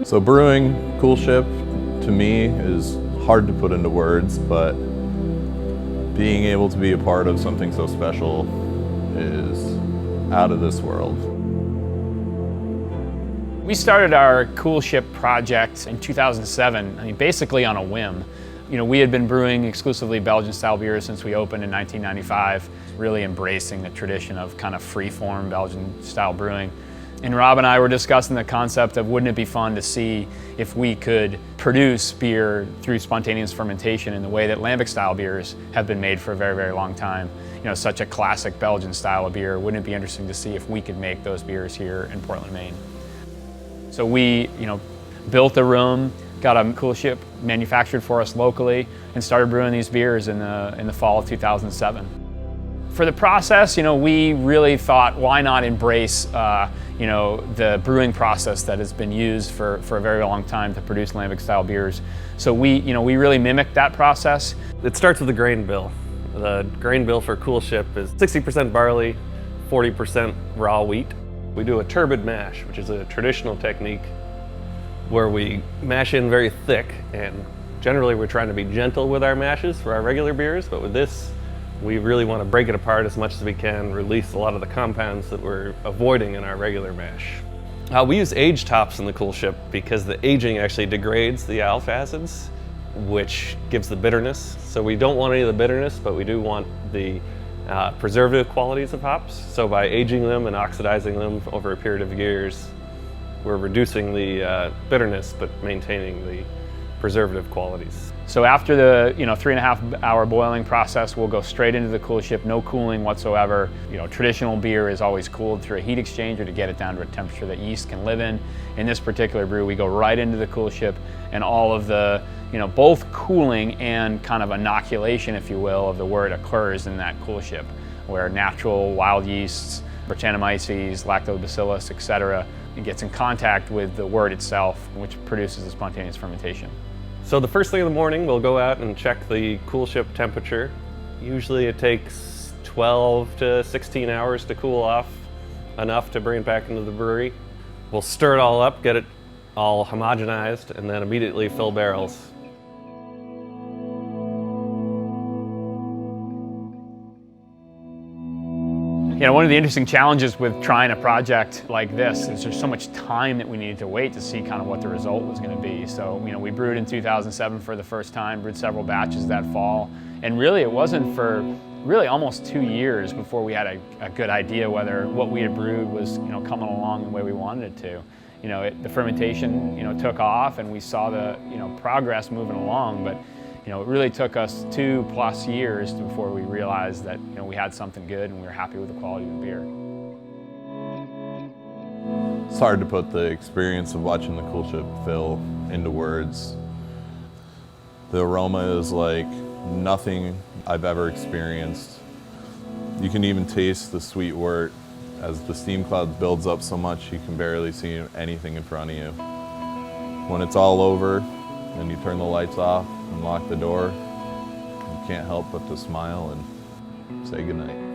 So brewing Coolship, to me, is hard to put into words, but being able to be a part of something so special is out of this world. We started our Coolship project in 2007, basically on a whim. We had been brewing exclusively Belgian-style beers since we opened in 1995, really embracing the tradition of kind of free-form Belgian-style brewing. And Rob and I were discussing the concept of wouldn't it be fun to see if we could produce beer through spontaneous fermentation in the way that Lambic-style beers have been made for a very, very long time. Such a classic Belgian style of beer. Wouldn't it be interesting to see if we could make those beers here in Portland, Maine? So we, built a room, got a Coolship manufactured for us locally, and started brewing these beers in the fall of 2007. For the process, we really thought, why not embrace, the brewing process that has been used for a very long time to produce Lambic-style beers. So we really mimicked that process. It starts with the grain bill. The grain bill for Coolship is 60% barley, 40% raw wheat. We do a turbid mash, which is a traditional technique where we mash in very thick, and generally we're trying to be gentle with our mashes for our regular beers, but with this, we really want to break it apart as much as we can, release a lot of the compounds that we're avoiding in our regular mash. We use aged hops in the Coolship because the aging actually degrades the alpha acids, which gives the bitterness. So we don't want any of the bitterness, but we do want the preservative qualities of hops. So by aging them and oxidizing them over a period of years, we're reducing the bitterness but maintaining the preservative qualities. So after the 3.5 hour boiling process, we'll go straight into the Coolship, no cooling whatsoever. Traditional beer is always cooled through a heat exchanger to get it down to a temperature that yeast can live in. In this particular brew, we go right into the Coolship, and all of the, both cooling and kind of inoculation, if you will, of the wort occurs in that Coolship, where natural wild yeasts, Brettanomyces, Lactobacillus, etc., it gets in contact with the wort itself, which produces a spontaneous fermentation. So the first thing in the morning, we'll go out and check the Coolship temperature. Usually it takes 12 to 16 hours to cool off, enough to bring it back into the brewery. We'll stir it all up, get it all homogenized, and then immediately fill barrels. One of the interesting challenges with trying a project like this is there's so much time that we needed to wait to see kind of what the result was going to be. So, we brewed in 2007 for the first time, brewed several batches that fall, and really it wasn't for almost 2 years before we had a good idea whether what we had brewed was coming along the way we wanted it to. The fermentation took off, and we saw the progress moving along, but it really took us 2+ years before we realized that we had something good and we were happy with the quality of the beer. It's hard to put the experience of watching the Coolship fill into words. The aroma is like nothing I've ever experienced. You can even taste the sweet wort. As the steam cloud builds up so much, you can barely see anything in front of you. When it's all over and you turn the lights off and lock the door, you can't help but to smile and say goodnight.